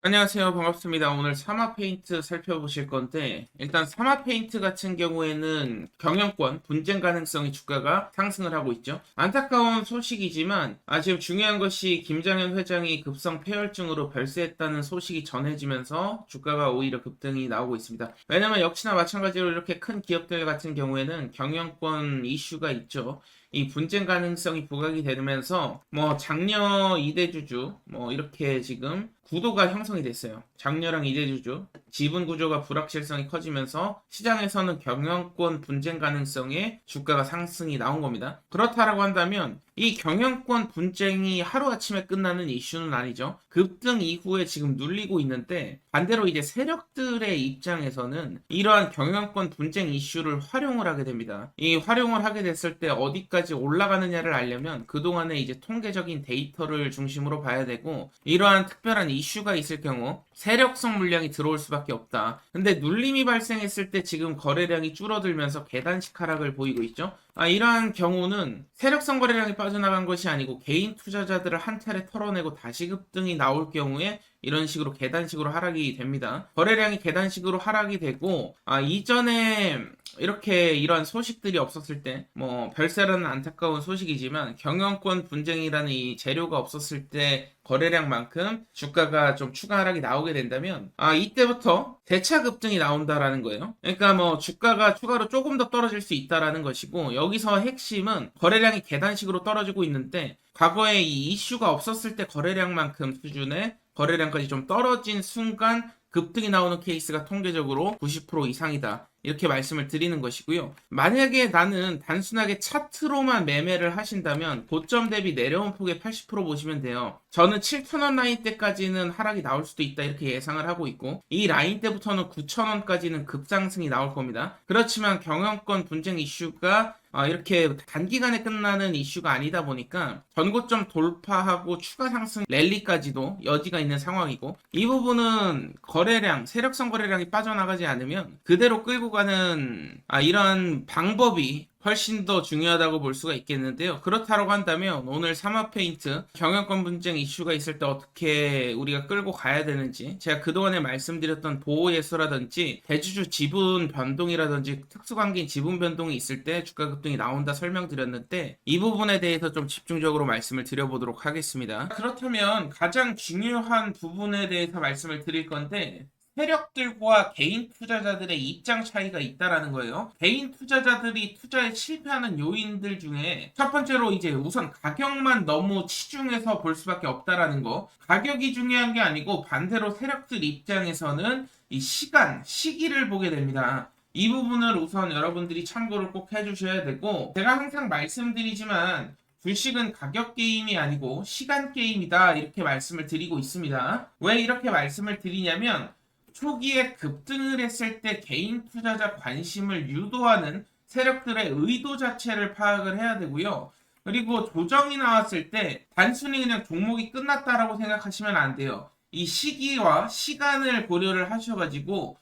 안녕하세요. 반갑습니다. 오늘 사마 페인트 살펴보실 건데, 일단 사마 페인트 같은 경우에는 경영권, 분쟁 가능성이 주가가 상승을 하고 있죠. 안타까운 소식이지만, 지금 중요한 것이 김장현 회장이 급성 폐혈증으로 별세했다는 소식이 전해지면서 주가가 오히려 급등이 나오고 있습니다. 왜냐면 역시나 마찬가지로 이렇게 큰 기업들 같은 경우에는 경영권 이슈가 있죠. 이 분쟁 가능성이 부각이 되면서 장녀 이대주주 이렇게 지금 구도가 형성이 됐어요. 장녀랑 이대주주 지분 구조가 불확실성이 커지면서 시장에서는 경영권 분쟁 가능성에 주가가 상승이 나온 겁니다. 그렇다라고 한다면 이 경영권 분쟁이 하루아침에 끝나는 이슈는 아니죠. 급등 이후에 지금 눌리고 있는데 반대로 이제 세력들의 입장에서는 이러한 경영권 분쟁 이슈를 활용을 하게 됩니다. 이 활용을 하게 됐을 때 어디까지 올라가느냐를 알려면 그동안의 이제 통계적인 데이터를 중심으로 봐야 되고, 이러한 특별한 이슈가 있을 경우 세력성 물량이 들어올 수밖에 없다. 근데 눌림이 발생했을 때 지금 거래량이 줄어들면서 계단식 하락을 보이고 있죠. 이러한 경우는 세력성 거래량이 빠져나간 것이 아니고 개인 투자자들을 한 차례 털어내고 다시 급등이 나올 경우에 이런 식으로 계단식으로 하락이 됩니다. 거래량이 계단식으로 하락이 되고, 이전에 이렇게 이러한 소식들이 없었을 때 별세라는 안타까운 소식이지만 경영권 분쟁이라는 이 재료가 없었을 때 거래량만큼 주가가 좀 추가 하락이 나오게 된다면 이때부터 대차 급등이 나온다라는 거예요. 그러니까 주가가 추가로 조금 더 떨어질 수 있다라는 것이고, 여기서 핵심은 거래량이 계단식으로 떨어지고 있는데 과거에 이 이슈가 없었을 때 거래량만큼 수준의 거래량까지 좀 떨어진 순간 급등이 나오는 케이스가 통계적으로 90% 이상이다. 이렇게 말씀을 드리는 것이고요. 만약에 나는 단순하게 차트로만 매매를 하신다면 고점 대비 내려온 폭의 80% 보시면 돼요. 저는 7,000원 라인 때까지는 하락이 나올 수도 있다 이렇게 예상을 하고 있고, 이 라인 때부터는 9,000원까지는 급상승이 나올 겁니다. 그렇지만 경영권 분쟁 이슈가 이렇게 단기간에 끝나는 이슈가 아니다 보니까 전고점 돌파하고 추가 상승 랠리까지도 여지가 있는 상황이고, 이 부분은 거래량, 세력성 거래량이 빠져나가지 않으면 그대로 끌고 가는 이런 방법이 훨씬 더 중요하다고 볼 수가 있겠는데요. 그렇다고 한다면 오늘 사마페인트 경영권 분쟁 이슈가 있을 때 어떻게 우리가 끌고 가야 되는지, 제가 그동안에 말씀드렸던 보호예수라든지 대주주 지분 변동이라든지 특수관계인 지분 변동이 있을 때 주가 급등이 나온다 설명드렸는데, 이 부분에 대해서 좀 집중적으로 말씀을 드려보도록 하겠습니다. 그렇다면 가장 중요한 부분에 대해서 말씀을 드릴 건데, 세력들과 개인 투자자들의 입장 차이가 있다라는 거예요. 개인 투자자들이 투자에 실패하는 요인들 중에 첫 번째로 이제 우선 가격만 너무 치중해서 볼 수밖에 없다라는 거. 가격이 중요한 게 아니고 반대로 세력들 입장에서는 이 시간, 시기를 보게 됩니다. 이 부분을 우선 여러분들이 참고를 꼭 해주셔야 되고, 제가 항상 말씀드리지만 주식은 가격 게임이 아니고 시간 게임이다 이렇게 말씀을 드리고 있습니다. 왜 이렇게 말씀을 드리냐면, 초기에 급등을 했을 때 개인 투자자 관심을 유도하는 세력들의 의도 자체를 파악을 해야 되고요. 그리고 조정이 나왔을 때 단순히 그냥 종목이 끝났다라고 생각하시면 안 돼요. 이 시기와 시간을 고려를 하셔가지고,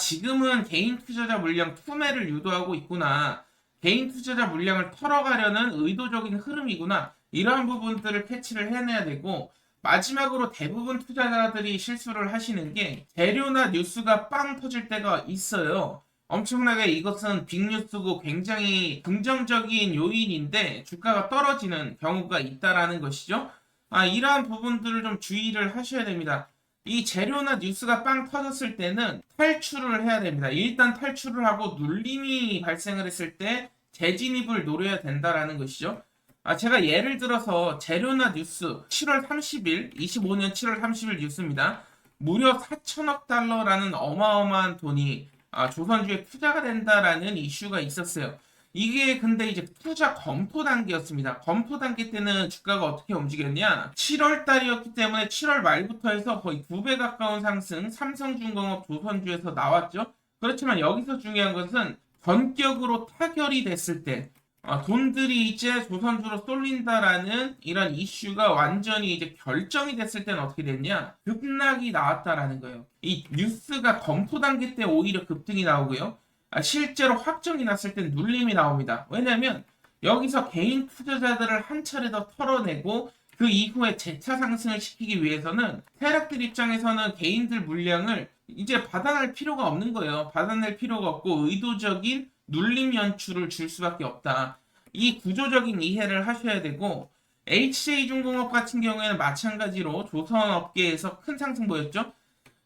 지금은 개인 투자자 물량 투매를 유도하고 있구나, 개인 투자자 물량을 털어가려는 의도적인 흐름이구나, 이러한 부분들을 캐치를 해내야 되고, 마지막으로 대부분 투자자들이 실수를 하시는 게 재료나 뉴스가 빵 터질 때가 있어요. 엄청나게 이것은 빅뉴스고 굉장히 긍정적인 요인인데 주가가 떨어지는 경우가 있다라는 것이죠. 이러한 부분들을 좀 주의를 하셔야 됩니다. 이 재료나 뉴스가 빵 터졌을 때는 탈출을 해야 됩니다. 일단 탈출을 하고 눌림이 발생을 했을 때 재진입을 노려야 된다라는 것이죠. 제가 예를 들어서 재료나 뉴스 7월 30일, 25년 7월 30일 뉴스입니다. 무려 4천억 달러라는 어마어마한 돈이 조선주에 투자가 된다라는 이슈가 있었어요. 이게 근데 이제 투자 검토 단계였습니다. 검토 단계 때는 주가가 어떻게 움직였냐? 7월 달이었기 때문에 7월 말부터 해서 거의 2배 가까운 상승, 삼성중공업 조선주에서 나왔죠. 그렇지만 여기서 중요한 것은 전격으로 타결이 됐을 때, 돈들이 이제 조선주로 쏠린다라는 이런 이슈가 완전히 이제 결정이 됐을 때는 어떻게 됐냐? 급락이 나왔다라는 거예요. 이 뉴스가 검토 단계 때 오히려 급등이 나오고요. 실제로 확정이 났을 땐 눌림이 나옵니다. 왜냐면 여기서 개인 투자자들을 한 차례 더 털어내고 그 이후에 재차 상승을 시키기 위해서는 세력들 입장에서는 개인들 물량을 이제 받아낼 필요가 없는 거예요. 받아낼 필요가 없고 의도적인 눌림 연출을 줄 수밖에 없다. 이 구조적인 이해를 하셔야 되고, HJ중공업 같은 경우에는 마찬가지로 조선업계에서 큰 상승 보였죠.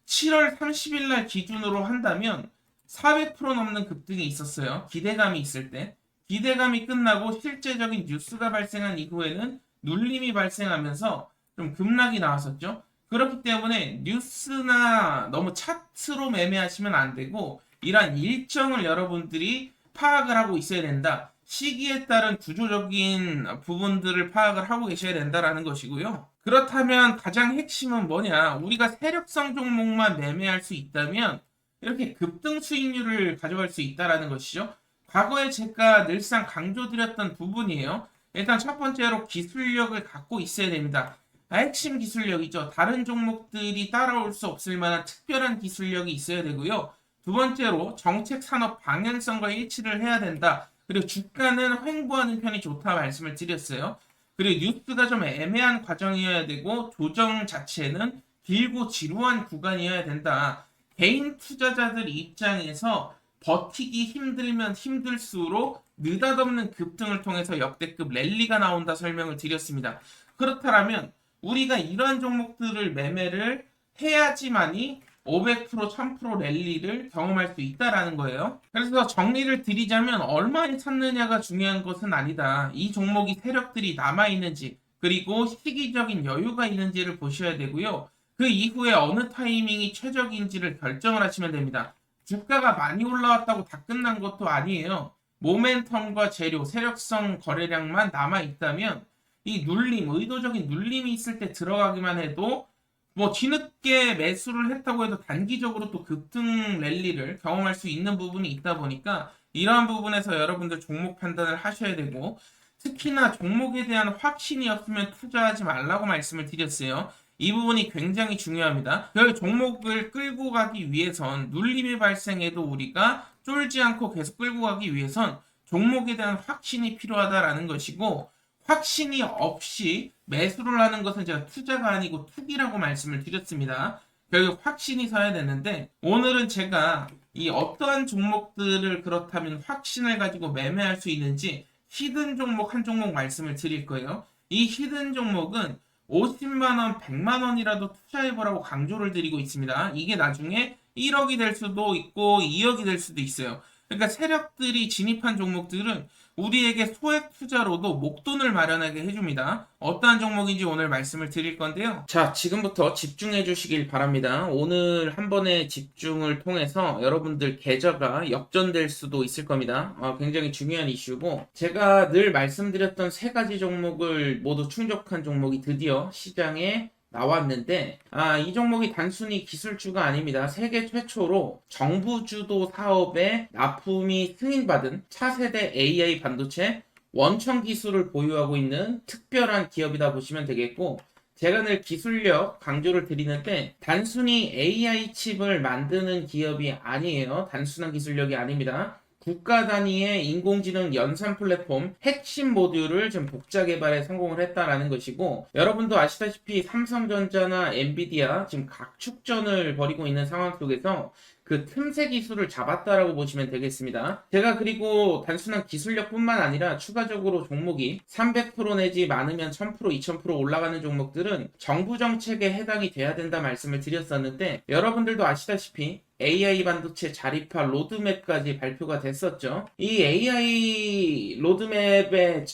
7월 30일 날 기준으로 한다면 400% 넘는 급등이 있었어요. 기대감이 있을 때. 기대감이 끝나고 실제적인 뉴스가 발생한 이후에는 눌림이 발생하면서 좀 급락이 나왔었죠. 그렇기 때문에 뉴스나 너무 차트로 매매하시면 안 되고, 이러한 일정을 여러분들이 파악을 하고 있어야 된다. 시기에 따른 구조적인 부분들을 파악을 하고 계셔야 된다라는 것이고요. 그렇다면 가장 핵심은 뭐냐? 우리가 세력성 종목만 매매할 수 있다면 이렇게 급등 수익률을 가져갈 수 있다라는 것이죠. 과거에 제가 늘상 강조드렸던 부분이에요. 일단 첫 번째로 기술력을 갖고 있어야 됩니다. 핵심 기술력이죠. 다른 종목들이 따라올 수 없을 만한 특별한 기술력이 있어야 되고요. 두 번째로 정책 산업 방향성과 일치를 해야 된다. 그리고 주가는 횡보하는 편이 좋다 말씀을 드렸어요. 그리고 뉴스가 좀 애매한 과정이어야 되고 조정 자체는 길고 지루한 구간이어야 된다. 개인 투자자들 입장에서 버티기 힘들면 힘들수록 느닷없는 급등을 통해서 역대급 랠리가 나온다 설명을 드렸습니다. 그렇다면 우리가 이러한 종목들을 매매를 해야지만이 500%, 1000% 랠리를 경험할 수 있다라는 거예요. 그래서 정리를 드리자면 얼마에 샀느냐가 중요한 것은 아니다. 이 종목이 세력들이 남아있는지, 그리고 시기적인 여유가 있는지를 보셔야 되고요. 그 이후에 어느 타이밍이 최적인지를 결정을 하시면 됩니다. 주가가 많이 올라왔다고 다 끝난 것도 아니에요. 모멘텀과 재료, 세력성 거래량만 남아있다면 이 눌림, 의도적인 눌림이 있을 때 들어가기만 해도 뭐 뒤늦게 매수를 했다고 해도 단기적으로 또 급등 랠리를 경험할 수 있는 부분이 있다 보니까 이러한 부분에서 여러분들 종목 판단을 하셔야 되고, 특히나 종목에 대한 확신이 없으면 투자하지 말라고 말씀을 드렸어요. 이 부분이 굉장히 중요합니다. 그 종목을 끌고 가기 위해선 눌림이 발생해도 우리가 쫄지 않고 계속 끌고 가기 위해선 종목에 대한 확신이 필요하다라는 것이고, 확신이 없이 매수를 하는 것은 제가 투자가 아니고 투기라고 말씀을 드렸습니다. 결국 확신이 서야 되는데, 오늘은 제가 이 어떠한 종목들을 그렇다면 확신을 가지고 매매할 수 있는지 히든 종목 한 종목 말씀을 드릴 거예요. 이 히든 종목은 50만원, 100만원이라도 투자해보라고 강조를 드리고 있습니다. 이게 나중에 1억이 될 수도 있고 2억이 될 수도 있어요. 그러니까 세력들이 진입한 종목들은 우리에게 소액 투자로도 목돈을 마련하게 해줍니다. 어떠한 종목인지 오늘 말씀을 드릴 건데요. 자, 지금부터 집중해 주시길 바랍니다. 오늘 한 번의 집중을 통해서 여러분들 계좌가 역전될 수도 있을 겁니다. 굉장히 중요한 이슈고, 제가 늘 말씀드렸던 세 가지 종목을 모두 충족한 종목이 드디어 시장에 나왔는데, 이 종목이 단순히 기술주가 아닙니다. 세계 최초로 정부 주도 사업에 납품이 승인받은 차세대 AI 반도체 원천 기술을 보유하고 있는 특별한 기업이다 보시면 되겠고, 제가 늘 기술력 강조를 드리는데 단순히 AI 칩을 만드는 기업이 아니에요. 단순한 기술력이 아닙니다. 국가 단위의 인공지능 연산 플랫폼 핵심 모듈을 지금 독자 개발에 성공을 했다라는 것이고, 여러분도 아시다시피 삼성전자나 엔비디아 지금 각축전을 벌이고 있는 상황 속에서 그 틈새 기술을 잡았다라고 보시면 되겠습니다. 제가 그리고 단순한 기술력뿐만 아니라 추가적으로 종목이 300% 내지 많으면 1000%, 2000% 올라가는 종목들은 정부 정책에 해당이 돼야 된다 말씀을 드렸었는데, 여러분들도 아시다시피 AI 반도체 자립화 로드맵까지 발표가 됐었죠. 이 AI 로드맵에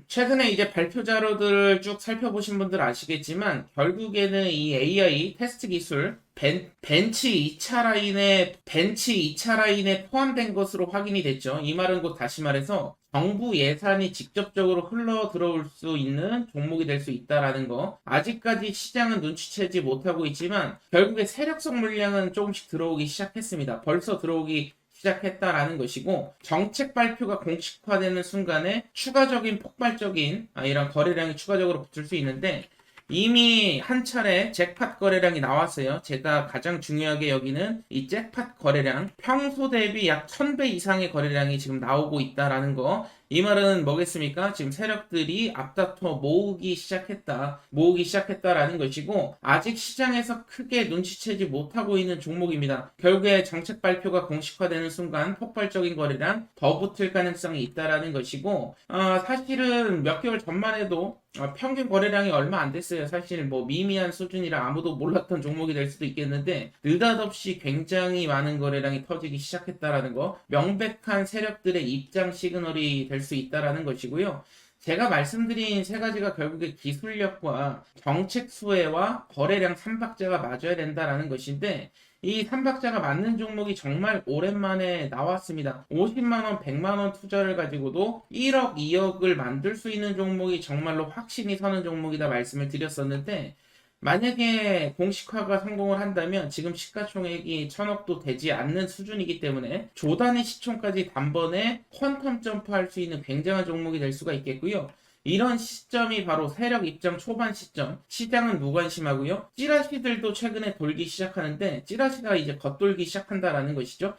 최근에 이제 발표 자료들을 쭉 살펴보신 분들 아시겠지만, 결국에는 이 AI 테스트 기술 벤치 2차 라인에 포함된 것으로 확인이 됐죠. 이 말은 곧 다시 말해서 정부 예산이 직접적으로 흘러 들어올 수 있는 종목이 될 수 있다라는 거. 아직까지 시장은 눈치채지 못하고 있지만 결국에 세력성 물량은 조금씩 들어오기 시작했습니다. 벌써 들어오기 시작했다라는 것이고, 정책 발표가 공식화되는 순간에 추가적인 폭발적인 이런 거래량이 추가적으로 붙을 수 있는데, 이미 한 차례 잭팟 거래량이 나왔어요. 제가 가장 중요하게 여기는 이 잭팟 거래량, 평소 대비 약 1000배 이상의 거래량이 지금 나오고 있다라는 거, 이 말은 뭐겠습니까? 지금 세력들이 앞다퉈 모으기 시작했다라는 것이고, 아직 시장에서 크게 눈치채지 못하고 있는 종목입니다. 결국에 정책 발표가 공식화되는 순간 폭발적인 거래량 더 붙을 가능성이 있다라는 것이고, 사실은 몇 개월 전만 해도 평균 거래량이 얼마 안 됐어요. 사실 뭐 미미한 수준이라 아무도 몰랐던 종목이 될 수도 있겠는데, 느닷없이 굉장히 많은 거래량이 터지기 시작했다라는 거, 명백한 세력들의 입장 시그널이 될 수 있다라는 것이고요. 제가 말씀드린 세 가지가 결국에 기술력과 정책 수혜와 거래량 삼박자가 맞아야 된다라는 것인데, 이 삼박자가 맞는 종목이 정말 오랜만에 나왔습니다. 50만원, 100만원 투자를 가지고도 1억, 2억을 만들 수 있는 종목이 정말로 확신이 서는 종목이다 말씀을 드렸었는데, 만약에 공식화가 성공을 한다면 지금 시가총액이 1000억도 되지 않는 수준이기 때문에 조단위 시총까지 단번에 퀀텀 점프할 수 있는 굉장한 종목이 될 수가 있겠고요. 이런 시점이 바로 세력 입장 초반 시점. 시장은 무관심하고요. 찌라시들도 최근에 돌기 시작하는데, 찌라시가 이제 겉돌기 시작한다라는 것이죠.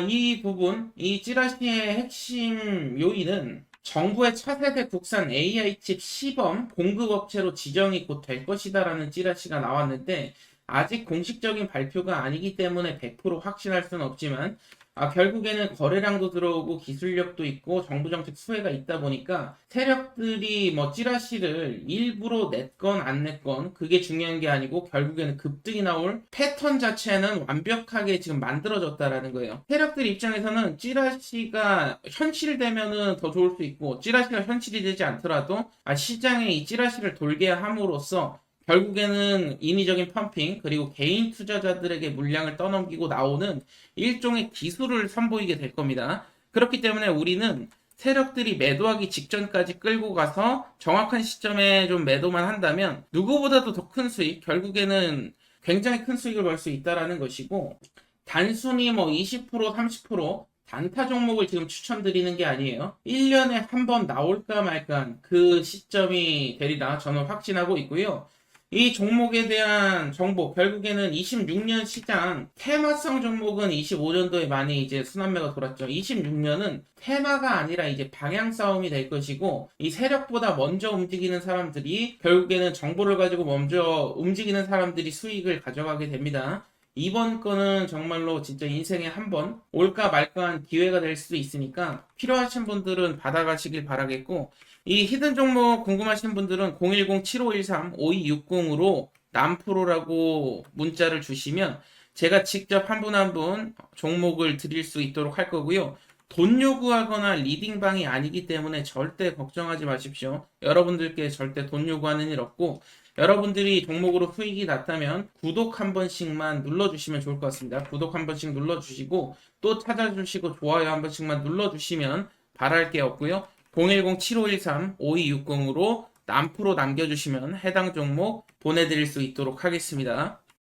이 부분, 이 찌라시의 핵심 요인은 정부의 차세대 국산 AI 칩 시범 공급업체로 지정이 곧 될 것이다라는 찌라시가 나왔는데, 아직 공식적인 발표가 아니기 때문에 100% 확신할 수는 없지만, 결국에는 거래량도 들어오고 기술력도 있고 정부 정책 수혜가 있다 보니까 세력들이 뭐 찌라시를 일부러 냈건 안 냈건 그게 중요한 게 아니고, 결국에는 급등이 나올 패턴 자체는 완벽하게 지금 만들어졌다라는 거예요. 세력들 입장에서는 찌라시가 현실되면은 더 좋을 수 있고, 찌라시가 현실이 되지 않더라도 시장에 이 찌라시를 돌게 함으로써 결국에는 인위적인 펌핑, 그리고 개인 투자자들에게 물량을 떠넘기고 나오는 일종의 기술을 선보이게 될 겁니다. 그렇기 때문에 우리는 세력들이 매도하기 직전까지 끌고 가서 정확한 시점에 좀 매도만 한다면 누구보다도 더 큰 수익, 결국에는 굉장히 큰 수익을 벌 수 있다라는 것이고, 단순히 뭐 20%, 30% 단타 종목을 지금 추천드리는 게 아니에요. 1년에 한 번 나올까 말까 그 시점이 되리라 저는 확신하고 있고요. 이 종목에 대한 정보, 결국에는 26년 시장 테마성 종목은 25년도에 많이 이제 순환매가 돌았죠. 26년은 테마가 아니라 이제 방향 싸움이 될 것이고, 이 세력보다 먼저 움직이는 사람들이, 결국에는 정보를 가지고 먼저 움직이는 사람들이 수익을 가져가게 됩니다. 이번 거는 정말로 진짜 인생에 한 번 올까 말까한 기회가 될 수도 있으니까 필요하신 분들은 받아가시길 바라겠고, 이 히든 종목 궁금하신 분들은 010-7513-5260으로 남프로라고 문자를 주시면 제가 직접 한 분 한 분 종목을 드릴 수 있도록 할 거고요. 돈 요구하거나 리딩방이 아니기 때문에 절대 걱정하지 마십시오. 여러분들께 절대 돈 요구하는 일 없고, 여러분들이 종목으로 수익이 났다면 구독 한 번씩만 눌러주시면 좋을 것 같습니다. 구독 한 번씩 눌러주시고 또 찾아주시고 좋아요 한 번씩만 눌러주시면 바랄 게 없고요. 010-7513-5260으로 남프로 남겨주시면 해당 종목 보내드릴 수 있도록 하겠습니다.